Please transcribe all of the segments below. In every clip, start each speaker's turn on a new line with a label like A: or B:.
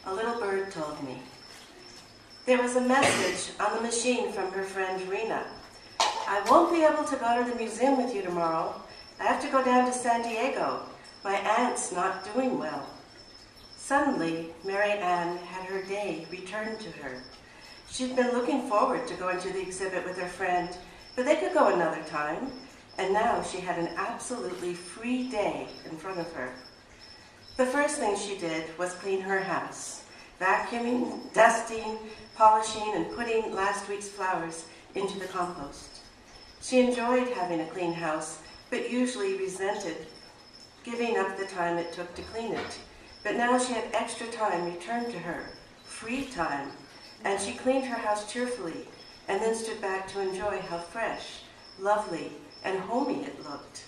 A: a little bird told me. There was a message on the machine from her friend Rena. I won't be able to go to the museum with you tomorrow. I have to go down to San Diego. My aunt's not doing well. Suddenly, Mary Ann had her day returned to her. She'd been looking forward to going to the exhibit with her friend, but they could go another time, and now she had an absolutely free day in front of her. The first thing she did was clean her house, vacuuming, dusting, polishing, and putting last week's flowers into the compost. She enjoyed having a clean house, but usually resented giving up the time it took to clean it. But now she had extra time returned to her, free time, and she cleaned her house cheerfully and then stood back to enjoy how fresh, lovely, and homey it looked.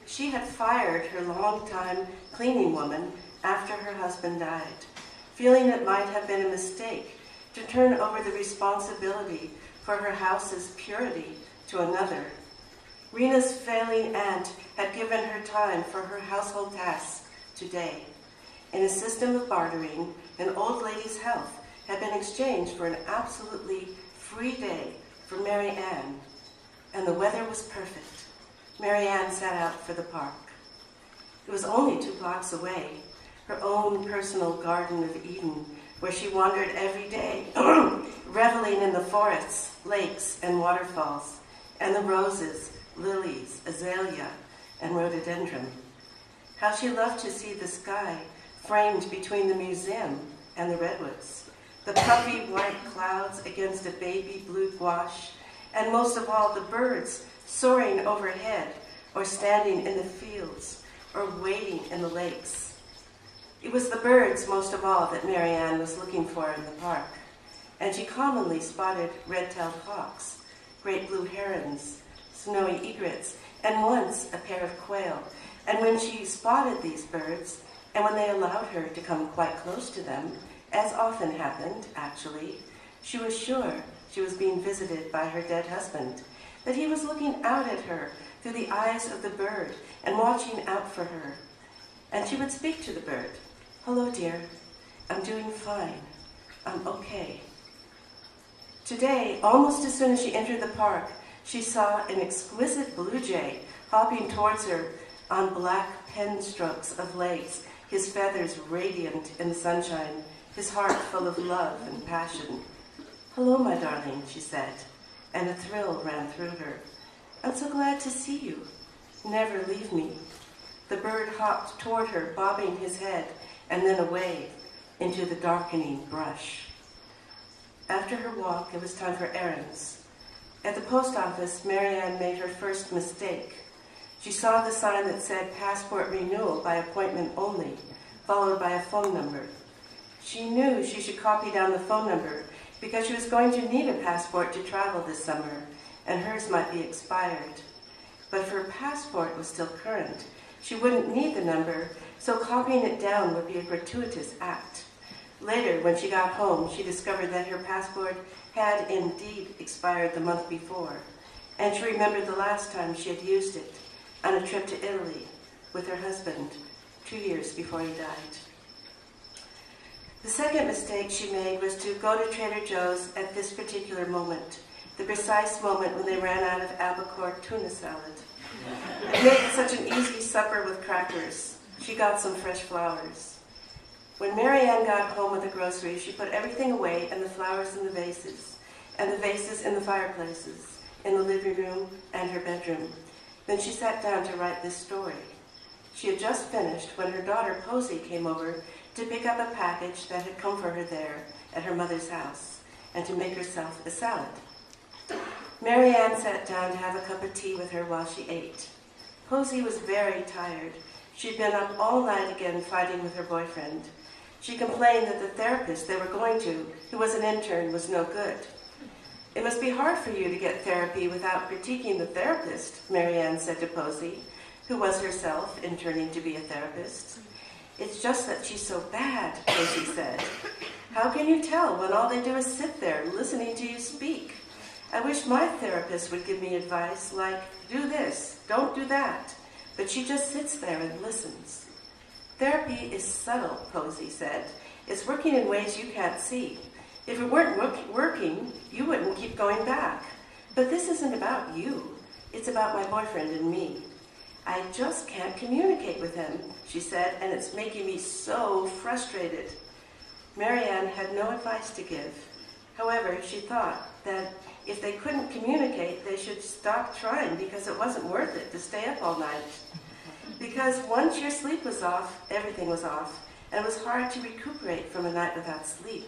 A: She had fired her longtime cleaning woman after her husband died, feeling it might have been a mistake to turn over the responsibility for her house's purity to another. Rena's failing aunt had given her time for her household tasks today. In a system of bartering, an old lady's health had been exchanged for an absolutely free day for Mary Ann, and the weather was perfect. Mary Ann set out for the park. It was only 2 blocks away, her own personal Garden of Eden, where she wandered every day, reveling in the forests, lakes, and waterfalls, and the roses, lilies, azalea, and rhododendron. How she loved to see the sky framed between the museum and the redwoods, the puffy white clouds against a baby blue gouache, and most of all, the birds soaring overhead or standing in the fields or wading in the lakes. It was the birds, most of all, that Mary Ann was looking for in the park, and she commonly spotted red-tailed hawks, great blue herons, snowy egrets, and once a pair of quail. And when she spotted these birds, and when they allowed her to come quite close to them, as often happened, actually, she was sure she was being visited by her dead husband, that he was looking out at her through the eyes of the bird and watching out for her. And she would speak to the bird. "Hello, dear. I'm doing fine. I'm okay." Today, almost as soon as she entered the park, she saw an exquisite blue jay hopping towards her on black pen strokes of legs, his feathers radiant in the sunshine, his heart full of love and passion. "Hello, my darling," she said, and a thrill ran through her. "I'm so glad to see you. Never leave me." The bird hopped toward her, bobbing his head, and then away into the darkening brush. After her walk, it was time for errands. At the post office, Mary Ann made her first mistake. She saw the sign that said passport renewal by appointment only, followed by a phone number. She knew she should copy down the phone number because she was going to need a passport to travel this summer, and hers might be expired. But if her passport was still current, she wouldn't need the number, so copying it down would be a gratuitous act. Later, when she got home, she discovered that her passport had indeed expired the month before, and she remembered the last time she had used it on a trip to Italy with her husband 2 years before he died. The second mistake she made was to go to Trader Joe's at this particular moment, the precise moment when they ran out of albacore tuna salad. It made it such an easy supper with crackers. She got some fresh flowers. When Mary Ann got home with the groceries, she put everything away and the flowers in the vases in the fireplaces, in the living room and her bedroom. Then she sat down to write this story. She had just finished when her daughter Posy came over to pick up a package that had come for her there at her mother's house and to make herself a salad. Mary Ann sat down to have a cup of tea with her while she ate. Posy was very tired. She'd been up all night again fighting with her boyfriend. She complained that the therapist they were going to, who was an intern, was no good. "It must be hard for you to get therapy without critiquing the therapist," Mary Ann said to Posy, who was herself interning to be a therapist. "It's just that she's so bad," Posy said. "How can you tell when all they do is sit there listening to you speak? I wish my therapist would give me advice like, do this, don't do that. But she just sits there and listens." Therapy is subtle, Posey said. It's working in ways you can't see. If it weren't working, you wouldn't keep going back. But this isn't about you. It's about my boyfriend and me. I just can't communicate with him, she said, and it's making me so frustrated. Marianne had no advice to give. However, she thought that if they couldn't communicate, they should stop trying because it wasn't worth it to stay up all night. Because once your sleep was off, everything was off, and it was hard to recuperate from a night without sleep.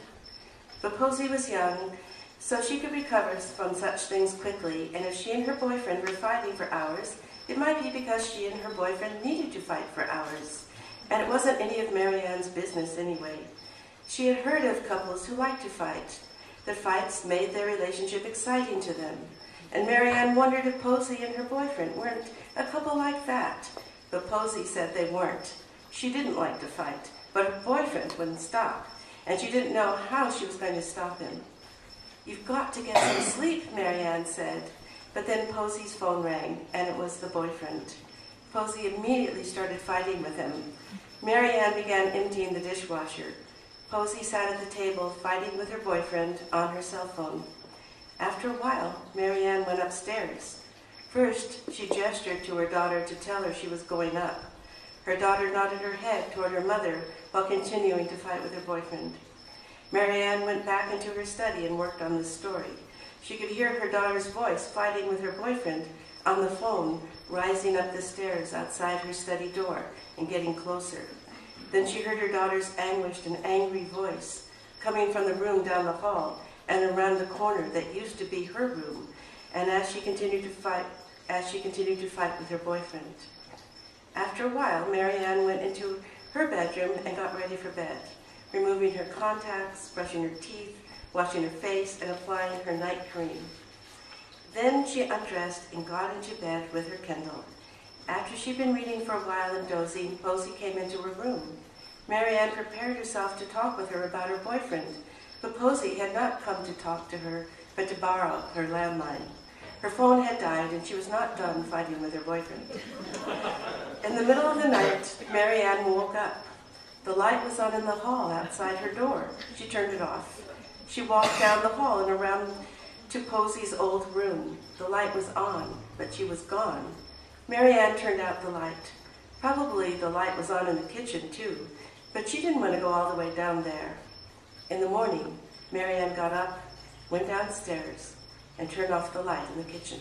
A: But Posey was young, so she could recover from such things quickly, and if she and her boyfriend were fighting for hours, it might be because she and her boyfriend needed to fight for hours. And it wasn't any of Marianne's business anyway. She had heard of couples who liked to fight. The fights made their relationship exciting to them. And Marianne wondered if Posey and her boyfriend weren't a couple like that. But Posey said they weren't. She didn't like to fight, but her boyfriend wouldn't stop. And she didn't know how she was going to stop him. You've got to get some sleep, Marianne said. But then Posey's phone rang, and it was the boyfriend. Posey immediately started fighting with him. Marianne began emptying the dishwasher. Posey sat at the table fighting with her boyfriend on her cell phone. After a while, Marianne went upstairs. First, she gestured to her daughter to tell her she was going up. Her daughter nodded her head toward her mother while continuing to fight with her boyfriend. Marianne went back into her study and worked on the story. She could hear her daughter's voice fighting with her boyfriend on the phone, rising up the stairs outside her study door and getting closer. Then she heard her daughter's anguished and angry voice coming from the room down the hall and around the corner that used to be her room, and as she continued to fight with her boyfriend. After a while, Marianne went into her bedroom and got ready for bed, removing her contacts, brushing her teeth, washing her face, and applying her night cream. Then she undressed and got into bed with her Kindle. After she'd been reading for a while and dozing, Posey came into her room. Marianne prepared herself to talk with her about her boyfriend, but Posey had not come to talk to her, but to borrow her landline. Her phone had died, and she was not done fighting with her boyfriend. In the middle of the night, Marianne woke up. The light was on in the hall outside her door. She turned it off. She walked down the hall and around to Posey's old room. The light was on, but she was gone. Marianne turned out the light. Probably the light was on in the kitchen, too, but she didn't want to go all the way down there. In the morning, Marianne got up, went downstairs, and turned off the light in the kitchen.